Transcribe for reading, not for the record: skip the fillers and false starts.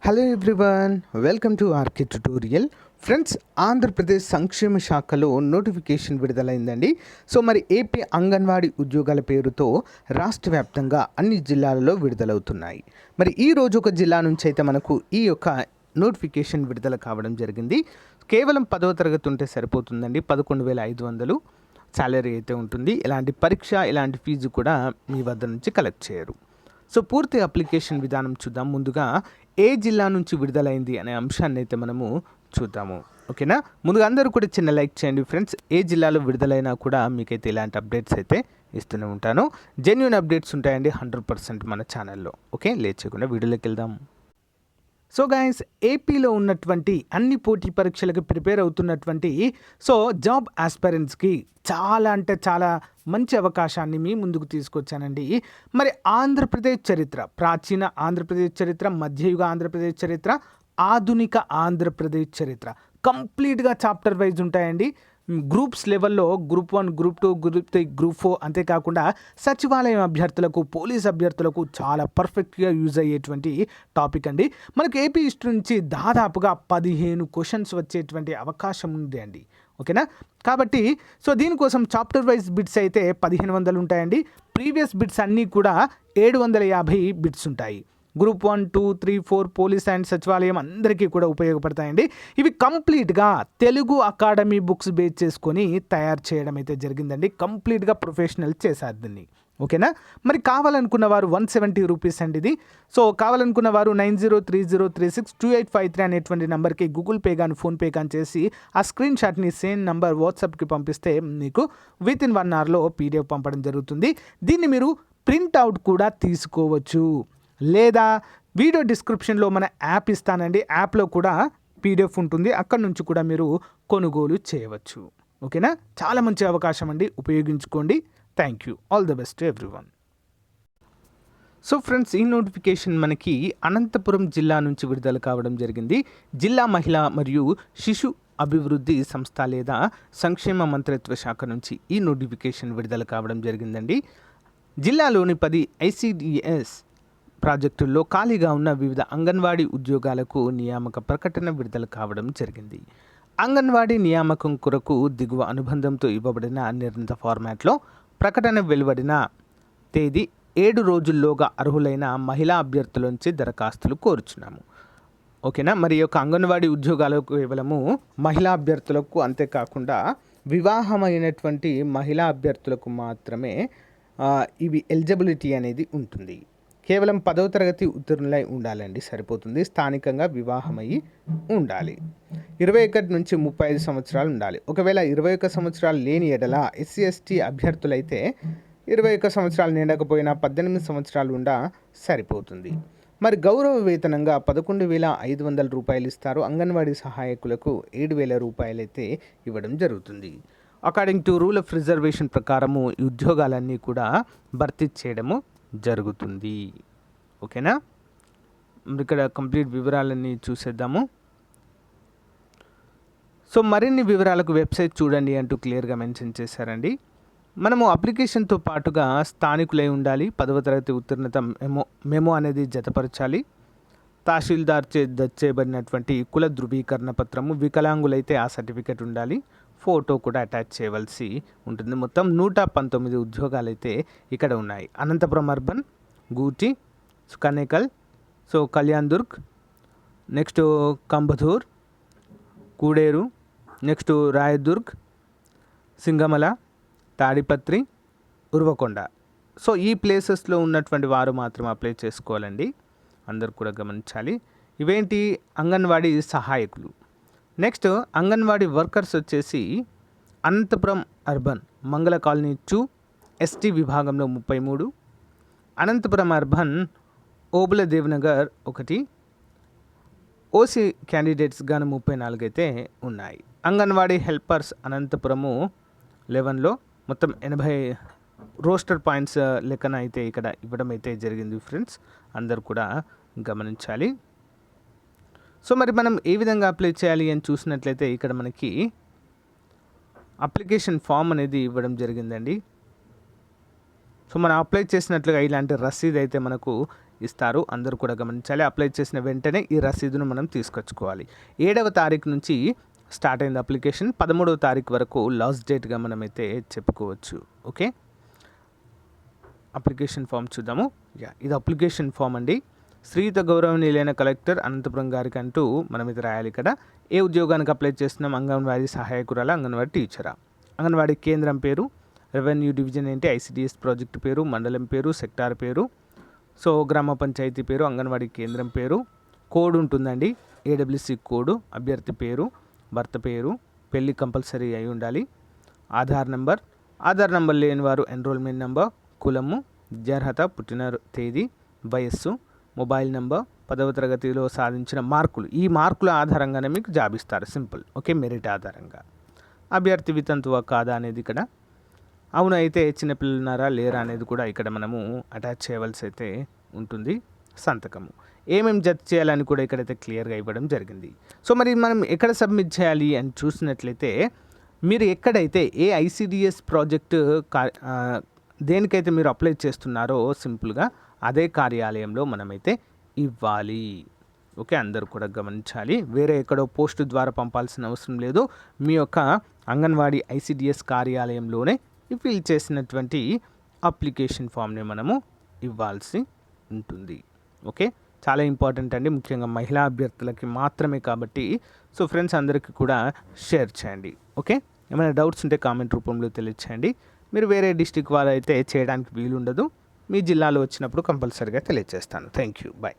Hello everyone, welcome to RK tutorial. Friends, Andhra Pradesh సంక్షేమ శాఖలో notification విడుదలైందండి. సో మరి ఏపీ అంగన్వాడీ ఉద్యోగాల పేరుతో రాష్ట్ర వ్యాప్తంగా అన్ని జిల్లాలలో విడుదలవుతున్నాయి. మరి ఈ రోజు ఒక జిల్లా నుంచి అయితే మనకు ఈ యొక్క నోటిఫికేషన్ విడుదల కావడం జరిగింది. కేవలం 10వ తరగతి ఉంటే సరిపోతుందండి. 11,500 శాలరీ అయితే ఉంటుంది. ఎలాంటి పరీక్ష, ఎలాంటి ఫీజు కూడా మీ వద్ద నుంచి కలెక్ట్ చేయరు. సో పూర్తి అప్లికేషన్ విధానం చూద్దాం. ముందుగా ఏ జిల్లా నుంచి విడుదలైంది అనే అంశాన్ని అయితే మనము చూద్దాము. ఓకేనా? ముందుగా అందరూ కూడా చిన్న లైక్ చేయండి ఫ్రెండ్స్. ఏ జిల్లాలో విడుదలైనా కూడా మీకైతే ఇలాంటి అప్డేట్స్ అయితే ఇస్తూనే ఉంటాను. జెన్యూన్ అప్డేట్స్ ఉంటాయండి 100% మన ఛానల్లో. ఓకే, లేట్ చేయకుండా వీడియోలోకి వెళ్దాం. సో గైస్, ఏపీలో ఉన్నటువంటి అన్ని పోటీ పరీక్షలకు ప్రిపేర్ అవుతున్నటువంటి జాబ్ ఆస్పరెంట్స్కి చాలా అంటే చాలా మంచి అవకాశాన్ని మీ ముందుకు తీసుకొచ్చానండి. మరి ఆంధ్రప్రదేశ్ చరిత్ర, ప్రాచీన ఆంధ్రప్రదేశ్ చరిత్ర, మధ్యయుగ ఆంధ్రప్రదేశ్ చరిత్ర, ఆధునిక ఆంధ్రప్రదేశ్ చరిత్ర కంప్లీట్గా చాప్టర్ వైజ్ ఉంటాయండి. గ్రూప్స్ లెవెల్లో గ్రూప్ 1, గ్రూప్ 2, గ్రూప్ 3, గ్రూప్ 4 అంతేకాకుండా సచివాలయం అభ్యర్థులకు, పోలీస్ అభ్యర్థులకు చాలా పర్ఫెక్ట్గా యూజ్ అయ్యేటువంటి టాపిక్ అండి. మనకు ఏపీ హిస్టరీ నుంచి దాదాపుగా 15 క్వశ్చన్స్ వచ్చేటువంటి అవకాశం ఉంది అండి. ఓకేనా? కాబట్టి దీనికోసం చాప్టర్ వైజ్ బిట్స్ అయితే 1500 ఉంటాయండి. ప్రీవియస్ బిట్స్ అన్నీ కూడా 750 బిట్స్ ఉంటాయి. గ్రూప్ 1, 2, 3, 4 పోలీస్ అండ్ సచివాలయం అందరికీ కూడా ఉపయోగపడతాయండి. ఇవి కంప్లీట్గా తెలుగు అకాడమీ బుక్స్ బేస్ చేసుకొని తయారు చేయడం అయితే జరిగిందండి. కంప్లీట్గా ప్రొఫెషనల్ చేశారు దీన్ని. ఓకేనా? మరి కావాలనుకున్న వారు 170 రూపీస్ అండి ఇది. కావాలనుకున్న వారు 9030362853 అనేటువంటి నెంబర్కి గూగుల్ పే కానీ ఫోన్పే కానీ చేసి ఆ స్క్రీన్ షాట్ని సేమ్ నెంబర్ వాట్సాప్కి పంపిస్తే మీకు వితిన్ 1 అవర్లో పీడిఎఫ్ పంపడం జరుగుతుంది. దీన్ని మీరు ప్రింట్అవుట్ కూడా తీసుకోవచ్చు, లేదా వీడియో డిస్క్రిప్షన్లో మన యాప్ ఇస్తానండి. యాప్లో కూడా పీడిఎఫ్ ఉంటుంది, అక్కడి నుంచి కూడా మీరు కొనుగోలు చేయవచ్చు. ఓకేనా? చాలా మంచి అవకాశం అండి, ఉపయోగించుకోండి. Thank you. All the best to everyone. So friends, ఈ నోటిఫికేషన్ మనకి అనంతపురం జిల్లా నుంచి విడుదల కావడం జరిగింది. జిల్లా మహిళా మరియు శిశు అభివృద్ధి సంస్థ లేదా సంక్షేమ మంత్రిత్వ శాఖ నుంచి ఈ నోటిఫికేషన్ విడుదల కావడం జరిగిందండి. జిల్లాలోని 10 ఐసిడిఎస్ ప్రాజెక్టుల్లో ఖాళీగా ఉన్న వివిధ అంగన్వాడీ ఉద్యోగాలకు నియామక ప్రకటన విడుదల కావడం జరిగింది. అంగన్వాడీ నియామకం కొరకు దిగువ అనుబంధంతో ఇవ్వబడిన నిర్ణీత ఫార్మాట్లో ప్రకటన వెలువడిన తేదీ 7 రోజుల్లోగా అర్హులైన మహిళా అభ్యర్థుల నుంచి దరఖాస్తులు కోరుచున్నాము. ఓకేనా? మరి యొక్క అంగన్వాడీ ఉద్యోగాలకు కేవలము మహిళా అభ్యర్థులకు, అంతేకాకుండా వివాహమైనటువంటి మహిళా అభ్యర్థులకు మాత్రమే ఇవి ఎలిజిబిలిటీ అనేది ఉంటుంది. కేవలం 10వ తరగతి ఉత్తీర్ణులై ఉండాలండి, సరిపోతుంది. స్థానికంగా వివాహమయ్యి ఉండాలి. 21 నుంచి 35 సంవత్సరాలు ఉండాలి. ఒకవేళ 21 సంవత్సరాలు లేని ఎడల SC/ST అభ్యర్థులైతే 21 సంవత్సరాలు నిండకపోయినా 18 సంవత్సరాలు ఉండా సరిపోతుంది. మరి గౌరవ వేతనంగా 11,500 రూపాయలు ఇస్తారు. అంగన్వాడీ సహాయకులకు 7,000 రూపాయలు అయితే ఇవ్వడం జరుగుతుంది. According to rule of reservation ప్రకారము ఈ ఉద్యోగాలన్నీ కూడా భర్తీ చేయడము జరుగుతుంది. ఓకేనా? ఇక్కడ కంప్లీట్ వివరాలన్నీ చూసేద్దాము. మరిన్ని వివరాలకు వెబ్సైట్ చూడండి అంటూ క్లియర్గా మెన్షన్ చేశారండి. మనము అప్లికేషన్తో పాటుగా స్థానికులై ఉండాలి. 10వ తరగతి ఉత్తీర్ణత మెమో అనేది జతపరచాలి. తహసీల్దార్ చేయబడినటువంటి కుల ధృవీకరణ పత్రము, వికలాంగులైతే ఆ సర్టిఫికెట్ ఉండాలి. ఫోటో కూడా అటాచ్ చేయవలసి ఉంటుంది. మొత్తం 119 ఉద్యోగాలు అయితే ఇక్కడ ఉన్నాయి. Anantapuram urban, Gooty, Kanekal, Kalyandurg, next Kambadur, Kuderu, next Rayadurg, Singamala, Tadipatri, Uravakonda. ఈ ప్లేసెస్లో ఉన్నటువంటి వారు మాత్రం అప్లై చేసుకోవాలండి. అందరూ కూడా గమనించాలి. ఇవేంటి? అంగన్వాడీ సహాయకులు. నెక్స్ట్ అంగన్వాడీ వర్కర్స్ వచ్చేసి Anantapuram urban Mangala colony 2 ST విభాగంలో 33, Anantapuram urban Obula Devanagar 1 OC candidates గాను 34 అయితే ఉన్నాయి. అంగన్వాడీ హెల్పర్స్ అనంతపురము 11లో మొత్తం 80 రోస్టర్ పాయింట్స్ లెక్కన అయితే ఇక్కడ ఇవ్వడం అయితే జరిగింది ఫ్రెండ్స్. అందరూ కూడా గమనించాలి. మరి మనం ఏ విధంగా అప్లై చేయాలి అని చూసినట్లయితే ఇక్కడ మనకి అప్లికేషన్ ఫామ్ అనేది ఇవ్వడం జరిగిందండి. మనం అప్లై చేసినట్లుగా ఇలాంటి రసీదు అయితే మనకు ఇస్తారు, అందరూ కూడా గమనించాలి. అప్లై చేసిన వెంటనే ఈ రసీదును మనం తీసుకొచ్చుకోవాలి. 7వ తారీఖు నుంచి స్టార్ట్ అయింది అప్లికేషన్, 13వ తారీఖు వరకు లాస్ట్ డేట్గా మనమైతే చెప్పుకోవచ్చు. ఓకే, అప్లికేషన్ ఫామ్ చూద్దాము. ఇది అప్లికేషన్ ఫామ్ అండి. శ్రీయుత గౌరవనీయులైన కలెక్టర్ అనంతపురం గారికి అంటూ మనమైతే రాయాలి ఇక్కడ. ఏ ఉద్యోగానికి అప్లై చేస్తున్నాం? అంగన్వాడీ సహాయకురాలా, అంగన్వాడీ టీచరా, అంగన్వాడీ కేంద్రం పేరు, రెవెన్యూ డివిజన్ ఏంటి, ఐసిడిఎస్ ప్రాజెక్ట్ పేరు, మండలం పేరు, సెక్టార్ పేరు, సో గ్రామ పంచాయతీ పేరు, అంగన్వాడీ కేంద్రం పేరు, కోడ్ ఉంటుందండి, ఏడబ్ల్యూసి కోడ్, అభ్యర్థి పేరు, భర్త పేరు, పెళ్ళి కంపల్సరీ అయి ఉండాలి, ఆధార్ నెంబర్ లేని వారు ఎన్రోల్మెంట్ నెంబర్, కులము, విద్యార్హత, పుట్టిన తేదీ, వయస్సు, మొబైల్ నెంబర్, 10వ తరగతిలో సాధించిన మార్కులు. ఈ మార్కుల ఆధారంగానే మీకు జాబ్ ఇస్తారు, సింపుల్. ఓకే, మెరిట్ ఆధారంగా. అభ్యర్థి వితంతువా కాదా అనేది ఇక్కడ, అవును అయితే చిన్నపిల్లలు ఉన్నారా లేరా అనేది కూడా ఇక్కడ మనము అటాచ్ చేయవలసి అయితే ఉంటుంది, సంతకము. ఏమేమి జత చేయాలని కూడా ఇక్కడైతే క్లియర్గా ఇవ్వడం జరిగింది. సో మరి మనం ఎక్కడ సబ్మిట్ చేయాలి అని చూసినట్లయితే, మీరు ఎక్కడైతే ఏ ఐసిడిఎస్ ప్రాజెక్టు దేనికైతే మీరు అప్లై చేస్తున్నారో సింపుల్గా అదే కార్యాలయంలో మనమైతే ఇవ్వాలి. ఓకే, అందరూ కూడా గమనించాలి. వేరే ఎక్కడో పోస్టు ద్వారా పంపాల్సిన అవసరం లేదు. మీ యొక్క అంగన్వాడీ ఐసిడిఎస్ కార్యాలయంలోనే ఫిల్ చేసినటువంటి అప్లికేషన్ ఫామ్ని మనము ఇవ్వాల్సి ఉంటుంది. ఓకే, చాలా ఇంపార్టెంట్ అండి, ముఖ్యంగా మహిళా అభ్యర్థులకి మాత్రమే కాబట్టి. సో ఫ్రెండ్స్ అందరికీ కూడా షేర్ చేయండి. ఓకే, ఏమైనా డౌట్స్ ఉంటే కామెంట్ రూపంలో తెలియచేయండి. మీరు వేరే డిస్టిక్ వాళ్ళు అయితే చేయడానికి వీలుండదు, మీ జిల్లాలో వచ్చినప్పుడు కంపల్సరీగా తెలియజేస్తాను. Thank you, bye.